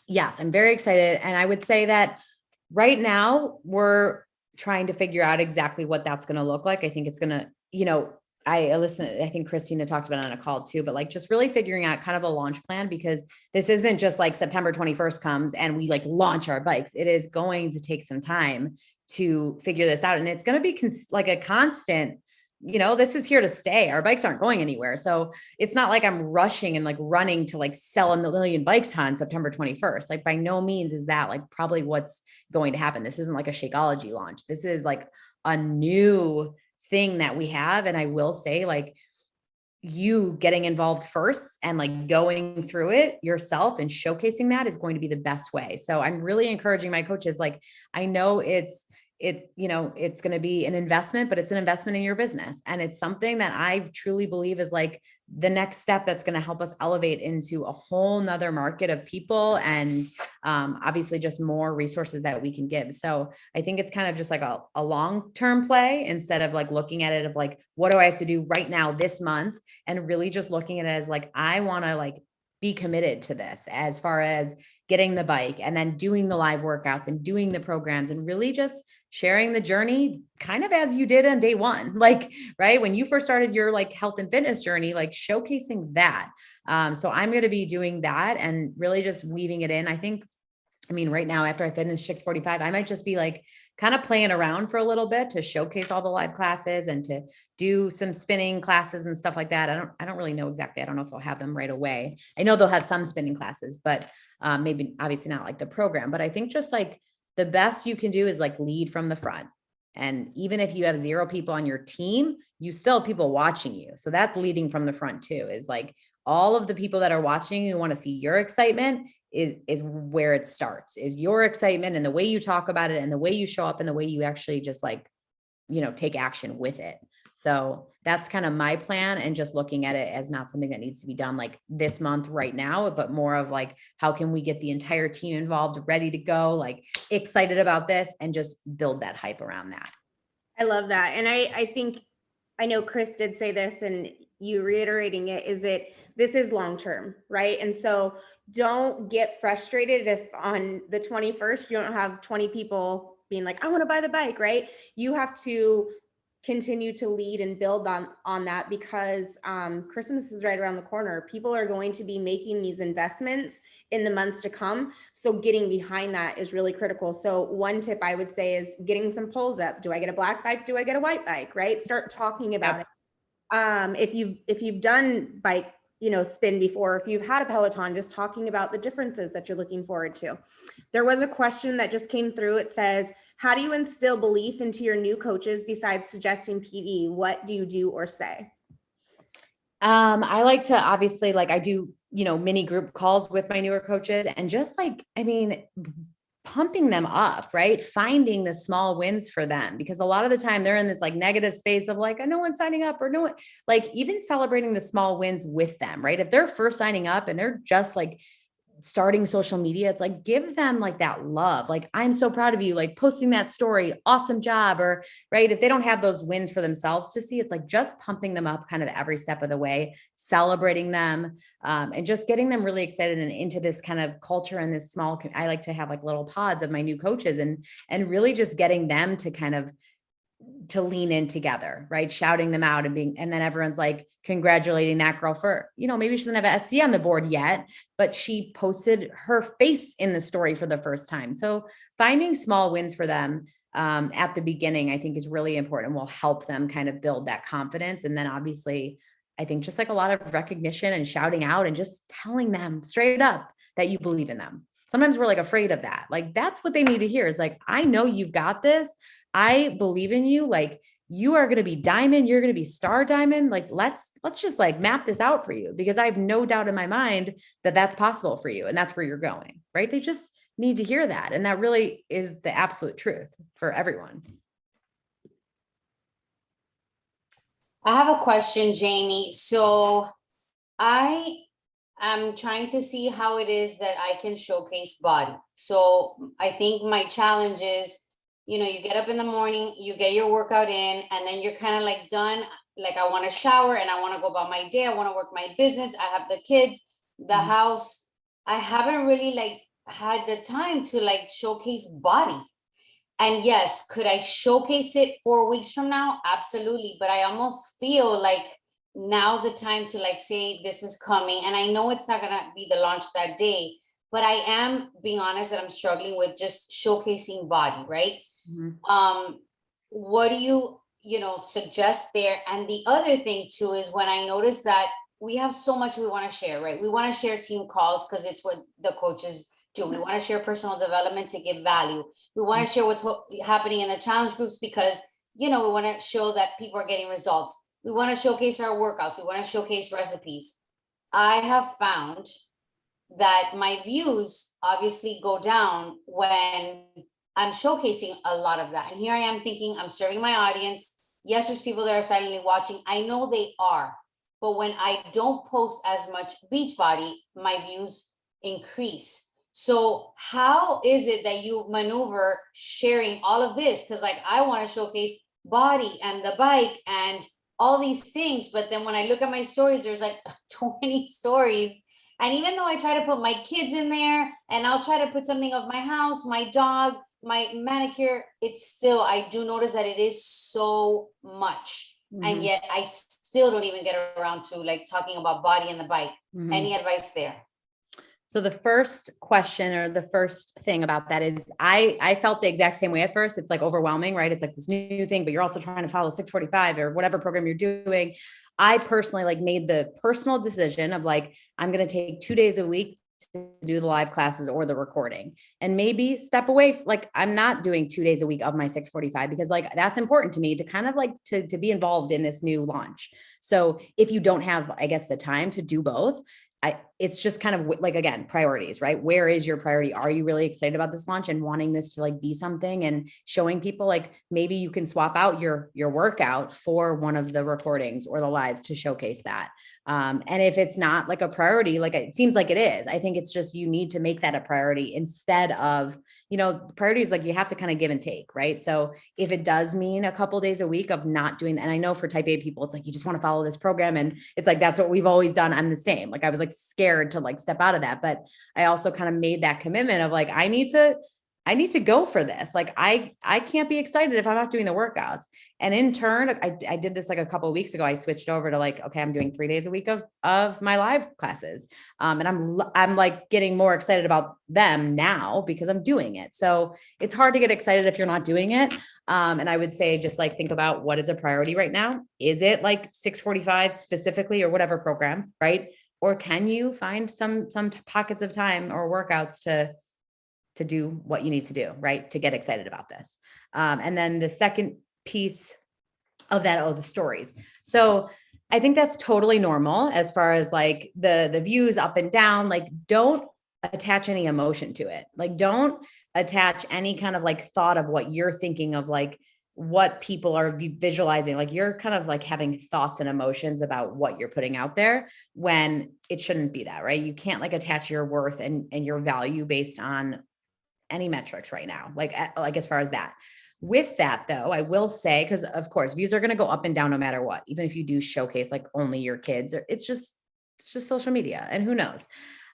[SPEAKER 2] Yes, I'm very excited. And I would say that right now we're trying to figure out exactly what that's going to look like. I think it's going to, I think Christina talked about it on a call too, but like just really figuring out kind of a launch plan, because this isn't just like September 21st comes and we like launch our bikes. It is going to take some time to figure this out. And it's going to be like a constant, this is here to stay. Our bikes aren't going anywhere. So it's not like I'm rushing and like running to like sell 1 million bikes on September 21st. Like by no means is that like probably what's going to happen. This isn't like a Shakeology launch. This is like a new thing that we have. And I will say, like, you getting involved first and like going through it yourself and showcasing that is going to be the best way. So I'm really encouraging my coaches. Like, I know it's going to be an investment, but it's an investment in your business. And it's something that I truly believe is like the next step that's going to help us elevate into a whole nother market of people. And obviously just more resources that we can give. So I think it's kind of just like a long-term play, instead of like looking at it of like, what do I have to do right now this month? And really just looking at it as like, I want to like be committed to this as far as getting the bike and then doing the live workouts and doing the programs and really just sharing the journey kind of as you did on day one, like, right. When you first started your like health and fitness journey, like showcasing that. So I'm going to be doing that and really just weaving it in. I think I mean, right now, after I finish 6:45, I might just be like kind of playing around for a little bit to showcase all the live classes and to do some spinning classes and stuff like that. I don't really know exactly. I don't know if they'll have them right away. I know they'll have some spinning classes, but maybe obviously not like the program. But I think just like the best you can do is like lead from the front. And even if you have 0 people on your team, you still have people watching you. So that's leading from the front too, is like all of the people that are watching you want to see your excitement is where it starts, is your excitement and the way you talk about it and the way you show up and the way you actually just like, take action with it. So that's kind of my plan, and just looking at it as not something that needs to be done like this month right now, but more of like, how can we get the entire team involved, ready to go, like excited about this, and just build that hype around that.
[SPEAKER 1] I love that. And I think, I know Chris did say this and you reiterating it, is that this is long-term, right? And so don't get frustrated if on the 21st, you don't have 20 people being like, I want to buy the bike, right? You have to continue to lead and build on that, because Christmas is right around the corner. People are going to be making these investments in the months to come. So getting behind that is really critical. So one tip I would say is getting some polls up. Do I get a black bike? Do I get a white bike? Right? Start talking about it. If you've done bike, spin before, if you've had a Peloton, just talking about the differences that you're looking forward to. There was a question that just came through. It says, how do you instill belief into your new coaches besides suggesting PD? What do you do or say?
[SPEAKER 2] I like to obviously, like I do, mini group calls with my newer coaches, and just like, pumping them up, right? Finding the small wins for them, because a lot of the time they're in this like negative space of like, no one's signing up, or no one, like even celebrating the small wins with them, right? If they're first signing up and they're just like starting social media, it's like, give them like that love. Like, I'm so proud of you, like posting that story, awesome job. Or right. If they don't have those wins for themselves to see, it's like just pumping them up kind of every step of the way, celebrating them, and just getting them really excited and into this kind of culture and this small, I like to have like little pods of my new coaches, and really just getting them to kind of to lean in together, right? Shouting them out and then everyone's like congratulating that girl for, maybe she doesn't have a SC on the board yet, but she posted her face in the story for the first time. So finding small wins for them at the beginning, I think is really important, will help them kind of build that confidence. And then obviously, I think just like a lot of recognition and shouting out and just telling them straight up that you believe in them. Sometimes we're like afraid of that. Like, that's what they need to hear, is like, I know you've got this. I believe in you. Like, you are going to be diamond. You're going to be star diamond. Like, let's just like map this out for you, because I have no doubt in my mind that that's possible for you. And that's where you're going, right? They just need to hear that. And that really is the absolute truth for everyone.
[SPEAKER 7] I have a question, Jamie. So I am trying to see how it is that I can showcase body. So I think my challenge is, you get up in the morning, you get your workout in, and then you're kind of like done. Like, I want to shower and I want to go about my day. I want to work my business. I have the kids, the house. I haven't really like had the time to like showcase body. And yes, could I showcase it 4 weeks from now? Absolutely. But I almost feel like now's the time to like say this is coming. And I know it's not going to be the launch that day, but I am being honest that I'm struggling with just showcasing body, right? Mm-hmm. What do you suggest there? And the other thing too is when I notice that we have so much we want to share, right? We want to share team calls because it's what the coaches do. We want to share personal development to give value. We want to share what's happening in the challenge groups because, we want to show that people are getting results. We want to showcase our workouts. We want to showcase recipes. I have found that my views obviously go down when I'm showcasing a lot of that. And here I am thinking I'm serving my audience. Yes, there's people that are silently watching. I know they are. But when I don't post as much Beachbody, my views increase. So how is it that you maneuver sharing all of this? Because like, I want to showcase body and the bike and all these things. But then when I look at my stories, there's like 20 stories. And even though I try to put my kids in there and I'll try to put something of my house, my dog, my manicure, it's still, I do notice that it is so much. Mm-hmm. And yet I still don't even get around to like talking about body and the bike. Mm-hmm. Any advice there?
[SPEAKER 2] So the first question or the first thing about that is I felt the exact same way at first. It's like overwhelming, right? It's like this new thing, but you're also trying to follow 645 or whatever program you're doing. I personally like made the personal decision of like, I'm going to take 2 days a week to do the live classes or the recording and maybe step away. Like I'm not doing 2 days a week of my 645 because like that's important to me to kind of like to be involved in this new launch. So if you don't have, I guess, the time to do both, it's just kind of like, again, priorities, right? Where is your priority? Are you really excited about this launch and wanting this to like be something and showing people like maybe you can swap out your workout for one of the recordings or the lives to showcase that. And if it's not like a priority, like it seems like it is, I think it's just, you need to make that a priority instead of, priorities, like you have to kind of give and take, right? So if it does mean a couple days a week of not doing that, and I know for type A people, it's like, you just want to follow this program. And it's like, that's what we've always done. I'm the same. Like I was like scared to like step out of that, but I also kind of made that commitment of like, I need to go for this. Like I can't be excited if I'm not doing the workouts. And in turn, I did this like a couple of weeks ago. I switched over to like, okay, I'm doing 3 days a week of my live classes. And I'm like getting more excited about them now because I'm doing it. So it's hard to get excited if you're not doing it. And I would say just like, think about what is a priority right now. Is it like 645 specifically or whatever program, right? Or can you find some pockets of time or workouts to do what you need to do, right? To get excited about this. And then the second piece of that, the stories. So I think that's totally normal as far as like the views up and down, like don't attach any emotion to it. Like don't attach any kind of like thought of what you're thinking of, like what people are visualizing. Like you're kind of like having thoughts and emotions about what you're putting out there when it shouldn't be that, right? You can't like attach your worth and your value based on any metrics right now, like as far as that. With that though, I will say, because of course views are going to go up and down no matter what, even if you do showcase like only your kids, or it's just social media and who knows.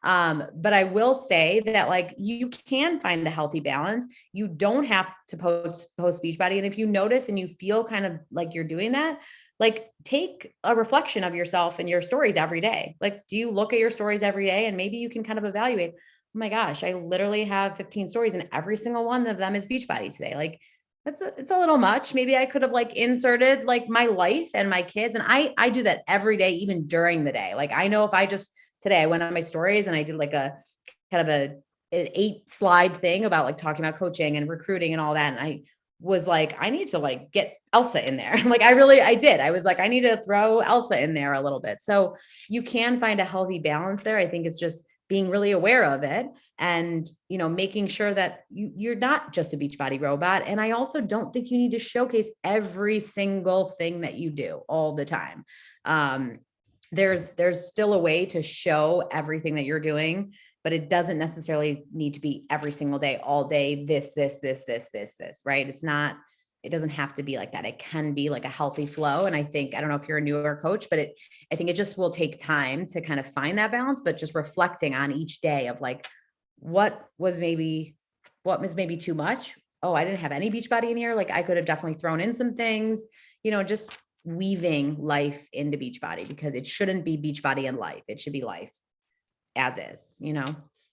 [SPEAKER 2] But I will say that like you can find a healthy balance. You don't have to post Beachbody. And if you notice and you feel kind of like you're doing that, like take a reflection of yourself and your stories every day. Like, do you look at your stories every day? And maybe you can kind of evaluate, oh my gosh, I literally have 15 stories and every single one of them is Beachbody today. Like it's a little much. Maybe I could have like inserted like my life and my kids. And I do that every day, even during the day. Like I know if I just, today I went on my stories and I did like a kind of an 8-slide thing about like talking about coaching and recruiting and all that. And I was like, I need to like get Elsa in there. Like I did. I was like, I need to throw Elsa in there a little bit. So you can find a healthy balance there. I think it's just being really aware of it and, making sure that you're not just a Beachbody robot. And I also don't think you need to showcase every single thing that you do all the time. There's still a way to show everything that you're doing, but it doesn't necessarily need to be every single day, all day, this, right? It doesn't have to be like that. It can be like a healthy flow. And I don't know if you're a newer coach, but I think it just will take time to kind of find that balance, but just reflecting on each day of like, what was maybe too much? Oh, I didn't have any Beachbody in here. Like I could have definitely thrown in some things, just weaving life into Beachbody, because it shouldn't be Beachbody and life. It should be life as is,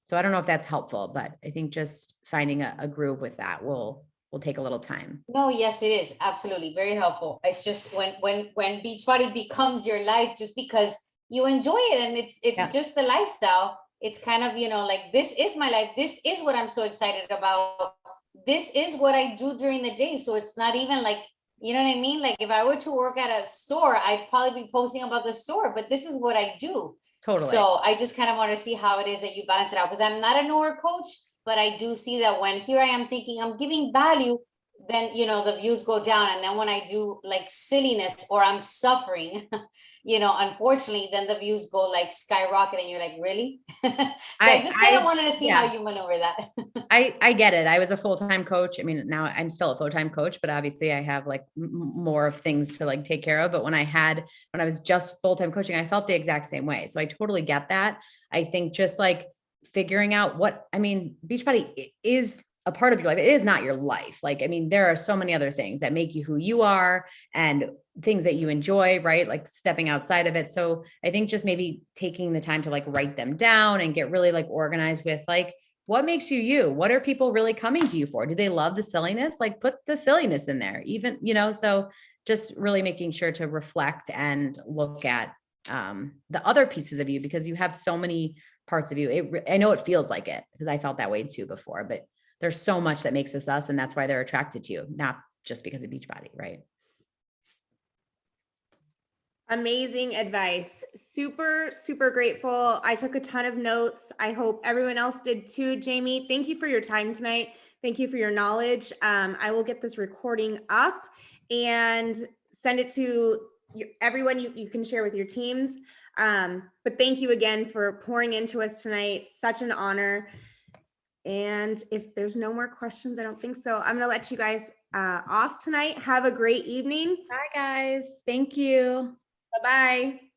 [SPEAKER 2] So I don't know if that's helpful, but I think just finding a groove with that will take a little time.
[SPEAKER 7] No, yes, it is. Absolutely. Very helpful. It's just when Beachbody becomes your life just because you enjoy it and it's just the lifestyle. It's kind of, like, this is my life. This is what I'm so excited about. This is what I do during the day. So it's not even like, you know what I mean? Like if I were to work at a store, I'd probably be posting about the store, but this is what I do.
[SPEAKER 2] Totally.
[SPEAKER 7] So I just kind of want to see how it is that you balance it out, because I'm not a newer coach, but I do see that when here I am thinking I'm giving value, then, the views go down. And then when I do like silliness or I'm suffering, unfortunately, then the views go like skyrocket and you're like, really? So I just kind of wanted to see how you maneuver that.
[SPEAKER 2] I get it. I was a full-time coach. I mean, now I'm still a full-time coach, but obviously I have like more of things to like take care of. But when I was just full-time coaching, I felt the exact same way. So I totally get that. I think just like figuring out Beachbody is a part of your life. It is not your life. Like, I mean, there are so many other things that make you who you are and things that you enjoy, right? Like stepping outside of it. So I think just maybe taking the time to like write them down and get really like organized with like, what makes you you? What are people really coming to you for? Do they love the silliness? Like put the silliness in there, even, you know, so just really making sure to reflect and look at the other pieces of you, because you have so many parts of you. I know it feels like it because I felt that way too before, but there's so much that makes us us, and that's why they're attracted to you, not just because of Beachbody, right?
[SPEAKER 1] Amazing advice. Super, super grateful. I took a ton of notes. I hope everyone else did too. Jamie, thank you for your time tonight. Thank you for your knowledge. I will get this recording up and send it to everyone you can share with your teams. But thank you again for pouring into us tonight. Such an honor. And if there's no more questions, I don't think so. I'm going to let you guys off tonight. Have a great evening.
[SPEAKER 2] Bye guys. Thank you.
[SPEAKER 1] Bye-bye.